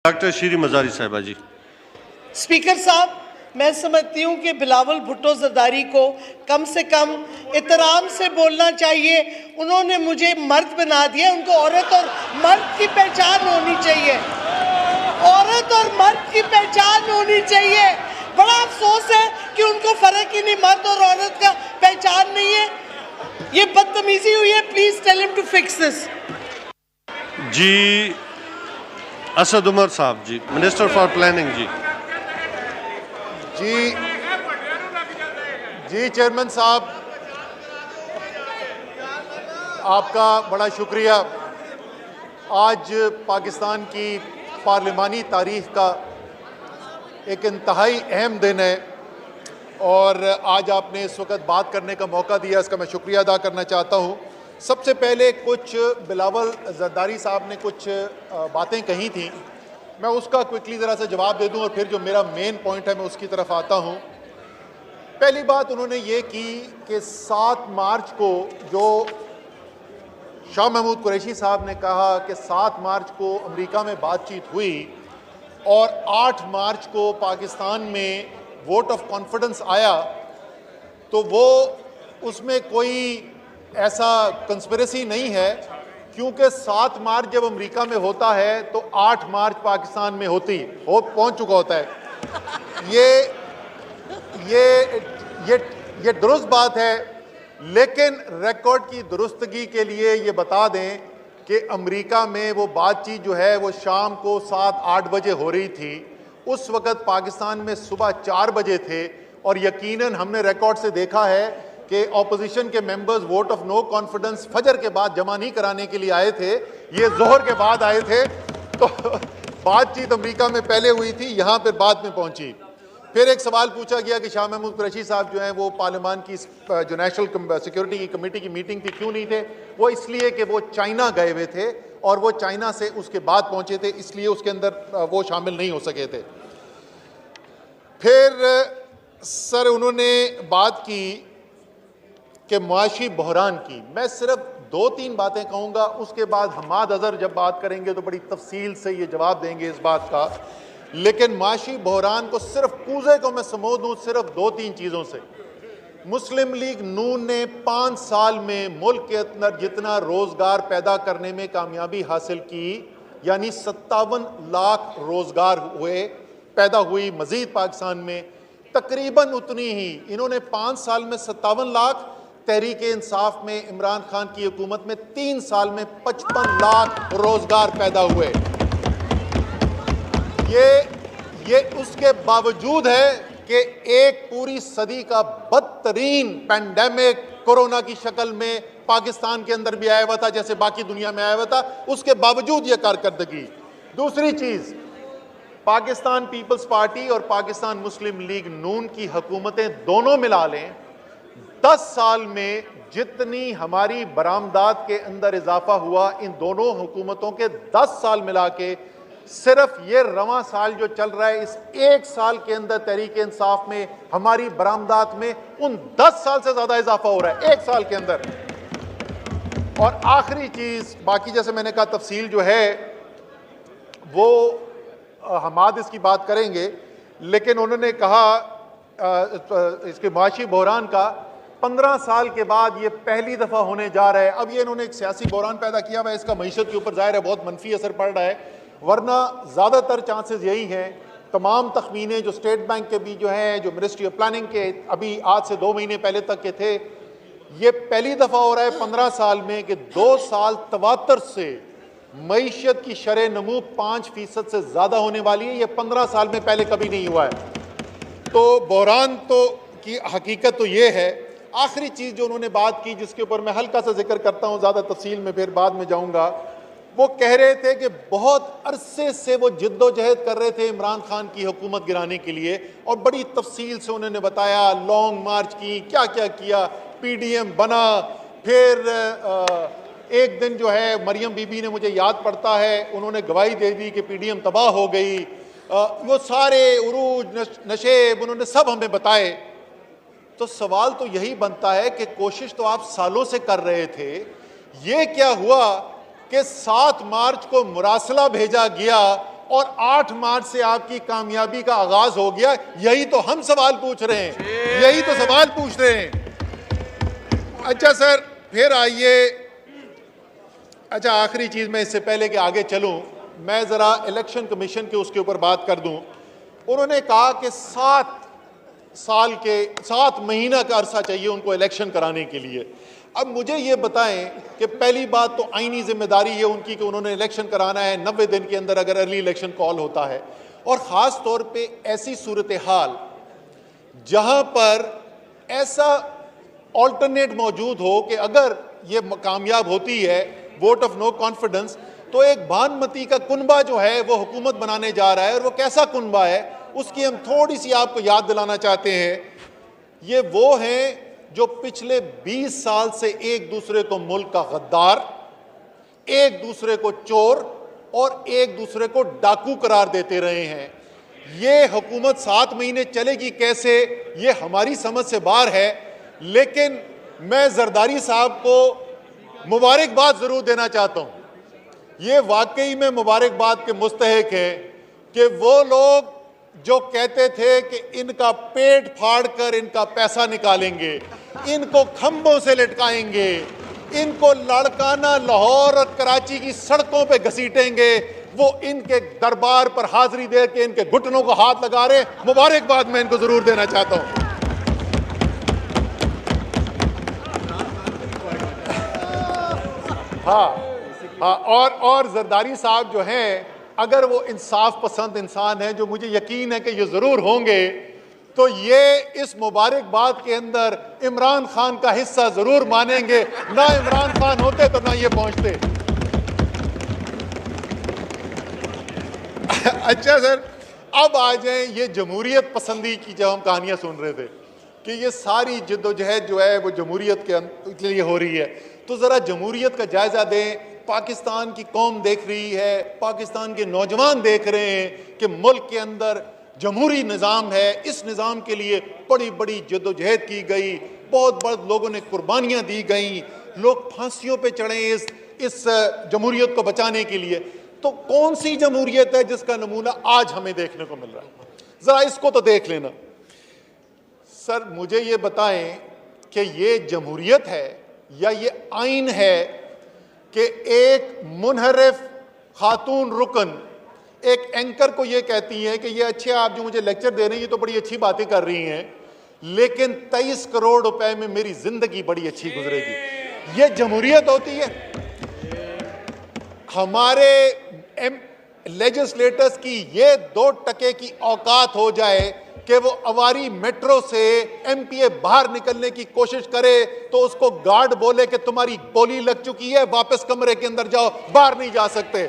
Doctor शीरी मजारी साहिबा जी। Speaker साहब, मैं समझती हूँ कि बिलावल भुट्टो जरदारी को कम से कम एहतराम से बोलना चाहिए। उन्होंने मुझे मर्द बना दिया, उनको औरत और मर्द की पहचान होनी चाहिए। औरत और मर्द की पहचान होनी चाहिए। बड़ा अफसोस है कि उनको फर्क ही नहीं, मर्द और औरत का पहचान नहीं है। ये बदतमीजी हुई है। Please tell him to fix this. जी असद उमर साहब जी, मिनिस्टर फॉर प्लानिंग जी। जी चेयरमैन साहब, आपका बड़ा शुक्रिया। आज पाकिस्तान की पार्लिमानी तारीख का एक इंतहाई अहम दिन है और आज आपने इस वक्त बात करने का मौका दिया, इसका मैं शुक्रिया अदा करना चाहता हूँ। सबसे पहले कुछ बिलावल जरदारी साहब ने कुछ बातें कही थी, मैं उसका क्विकली ज़रा सा जवाब दे दूं और फिर जो मेरा मेन पॉइंट है मैं उसकी तरफ आता हूं। पहली बात उन्होंने ये की कि 7 मार्च को जो शाह महमूद कुरैशी साहब ने कहा कि 7 मार्च को अमेरिका में बातचीत हुई और 8 मार्च को पाकिस्तान में वोट ऑफ कॉन्फिडेंस आया, तो वो उसमें कोई ऐसा कंस्पिरेसी नहीं है, क्योंकि 7 मार्च जब अमेरिका में होता है तो 8 मार्च पाकिस्तान में पहुंच चुका होता है। ये दुरुस्त बात है, लेकिन रिकॉर्ड की दुरुस्तगी के लिए ये बता दें कि अमेरिका में वो बातचीत जो है वो शाम को 7-8 बजे हो रही थी। उस वक़्त पाकिस्तान में सुबह 4 बजे थे और यकीनन हमने रिकॉर्ड से देखा है कि ऑपोजिशन के members vote of no confidence फजर के बाद जमा नहीं कराने के लिए आए थे, ये जोहर के बाद आए थे। तो बातचीत अमेरिका में पहले हुई थी, यहाँ पर बाद में पहुंची। फिर एक सवाल पूछा गया कि शाह महमूद कुरैशी साहब जो हैं वो पार्लियामान की जो नेशनल सिक्योरिटी की कमेटी की मीटिंग थी क्यों नहीं थे? वो इसलिए कि वो चाइना गए हुए थे और वो चाइना से उसके बाद पहुंचे थे, इसलिए उसके अंदर वो शामिल नहीं हो सके थे। फिर सर उन्होंने बात की कि मुआशी बहरान की। मैं सिर्फ 2-3 बातें कहूँगा, उसके बाद हमाद अजहर जब बात करेंगे तो बड़ी तफसील से ये जवाब देंगे इस बात का। लेकिन मुआशी बहरान को सिर्फ पूजे को मैं समझ दूँ सिर्फ 2-3 चीज़ों से। मुस्लिम लीग नून ने 5 साल में मुल्क के अंदर जितना रोज़गार पैदा करने में कामयाबी हासिल की, यानी 57 लाख रोज़गार पैदा हुई मज़ीद पाकिस्तान में, तकरीबन उतनी ही इन्होंने 5 साल में 57 लाख, तहरीक इंसाफ में इमरान खान की हुकूमत में 3 साल में 55 लाख रोजगार पैदा हुए। ये उसके बावजूद है कि एक पूरी सदी का बदतरीन पैंडेमिक कोरोना की शक्ल में पाकिस्तान के अंदर भी आया हुआ था, जैसे बाकी दुनिया में आया हुआ था, उसके बावजूद ये कारकर्दगी। दूसरी चीज, पाकिस्तान पीपल्स पार्टी और पाकिस्तान मुस्लिम लीग नून की हुकूमतें दोनों मिला लें, 10 साल में जितनी हमारी बरामदात के अंदर इजाफा हुआ, इन दोनों हुकूमतों के 10 साल मिला के, सिर्फ ये रवां साल जो चल रहा है इस 1 साल के अंदर तहरीक इंसाफ में हमारी बरामदात में उन 10 साल से ज्यादा इजाफा हो रहा है 1 साल के अंदर। और आखिरी चीज, बाकी जैसे मैंने कहा तफसील जो है वो हमाद इसकी बात करेंगे, लेकिन उन्होंने कहा इसके मुआशी बहरान का 15 साल के बाद ये पहली दफा होने जा रहा है। अब ये इन्होंने एक सियासी बहरान पैदा किया हुआ है, इसका मईशत के ऊपर जाहिर है बहुत मनफी असर पड़ रहा है, वरना ज्यादातर चांसेस यही हैं। तमाम तखमीने जो स्टेट बैंक के भी जो हैं, जो मिनिस्ट्री ऑफ प्लानिंग के अभी आज से 2 महीने पहले तक के थे, ये पहली दफा हो रहा है 15 साल में कि 2 साल तवातर से मईशत की शरह नमू 5% से ज्यादा होने वाली है। ये 15 साल में पहले कभी नहीं हुआ है। तो बहरान तो की हकीकत तो ये है। आखिरी चीज जो उन्होंने बात की, जिसके ऊपर मैं हल्का सा जिक्र करता हूं, ज्यादा तफसील में फिर बाद में जाऊंगा, वो कह रहे थे कि बहुत अरसे से वो जिद्दोजहद कर रहे थे इमरान खान की हुकूमत गिराने के लिए, और बड़ी तफसील से उन्होंने बताया, लॉन्ग मार्च की, क्या क्या किया, PDM बना। फिर एक दिन जो है मरियम बीबी ने, मुझे याद पड़ता है, उन्होंने गवाही दे दी कि PDM तबाह हो गई। वो सारे उरूज नशेब उन्होंने सब हमें बताए। तो सवाल तो यही बनता है कि कोशिश तो आप सालों से कर रहे थे, ये क्या हुआ कि 7 मार्च को मुरासला भेजा गया और 8 मार्च से आपकी कामयाबी का आगाज हो गया। यही तो हम सवाल पूछ रहे हैं, यही तो सवाल पूछ रहे हैं। अच्छा सर, फिर आइए, अच्छा आखिरी चीज में इससे पहले कि आगे चलूं, मैं जरा इलेक्शन कमीशन के उसके ऊपर बात कर दूं। उन्होंने कहा कि 7 महीना का अरसा चाहिए उनको इलेक्शन कराने के लिए। अब मुझे ये बताएं कि पहली बात तो आईनी जिम्मेदारी है उनकी कि उन्होंने इलेक्शन कराना है 90 दिन के अंदर अगर अर्ली इलेक्शन कॉल होता है, और ख़ास तौर पे ऐसी सूरत हाल जहां पर ऐसा ऑल्टरनेट मौजूद हो कि अगर ये कामयाब होती है वोट ऑफ नो कॉन्फिडेंस, तो एक भानमती का कुनबा जो है वो हुकूमत बनाने जा रहा है। और वो कैसा कुनबा है उसकी हम थोड़ी सी आपको याद दिलाना चाहते हैं। ये वो हैं जो पिछले 20 साल से एक दूसरे को मुल्क का गद्दार, एक दूसरे को चोर और एक दूसरे को डाकू करार देते रहे हैं। ये हुकूमत 7 महीने चलेगी कैसे, ये हमारी समझ से बाहर है। लेकिन मैं जरदारी साहब को मुबारकबाद जरूर देना चाहता हूं। ये वाकई में मुबारकबाद के मुस्तहिक है कि वो लोग जो कहते थे कि इनका पेट फाड़कर इनका पैसा निकालेंगे, इनको खंभों से लटकाएंगे, इनको लड़काना लाहौर और कराची की सड़कों पे घसीटेंगे, वो इनके दरबार पर हाजिरी दे के इनके घुटनों को हाथ लगा रहे। मुबारकबाद मैं इनको जरूर देना चाहता हूं। हाँ, और जरदारी साहब जो हैं, अगर वो इंसाफ पसंद इंसान है, जो मुझे यकीन है कि ये जरूर होंगे, तो ये इस मुबारकबाद के अंदर इमरान खान का हिस्सा जरूर मानेंगे। ना इमरान खान होते तो ना ये पहुंचते। अच्छा सर, अब आ जाए ये जमहूरियत पसंदी की जब हम कहानियां सुन रहे थे कि ये सारी जिद्दोजहद जो है वो जमहूरियत के लिए हो रही है, तो जरा जमहूरियत का जायजा दें। पाकिस्तान की कौम देख रही है, पाकिस्तान के नौजवान देख रहे हैं कि मुल्क के अंदर जमहूरी निज़ाम है। इस निज़ाम के लिए बड़ी बड़ी जद्दोजहद की गई, बहुत बहुत लोगों ने कुर्बानियाँ दी गई, लोग फांसियों पे चढ़े इस जमहूरियत को बचाने के लिए। तो कौन सी जमहूरियत है जिसका नमूना आज हमें देखने को मिल रहा है? ज़रा इसको तो देख लेना। सर मुझे ये बताएं कि ये जमहूरियत है या ये आइन है कि एक मुनहरिफ खातून रुकन एक एंकर को ये कहती हैं कि ये अच्छे आप जो मुझे लेक्चर दे रहे हैं ये तो बड़ी अच्छी बातें कर रही हैं, लेकिन 23 करोड़ रुपए में मेरी जिंदगी बड़ी अच्छी गुजरेगी। ये जमहूरियत होती है? हमारे लेजिस्लेटर्स की ये 2% की औकात हो जाए कि वो अवारी मेट्रो से एमपीए बाहर निकलने की कोशिश करे तो उसको गार्ड बोले कि तुम्हारी गोली लग चुकी है, वापस कमरे के अंदर जाओ, बाहर नहीं जा सकते।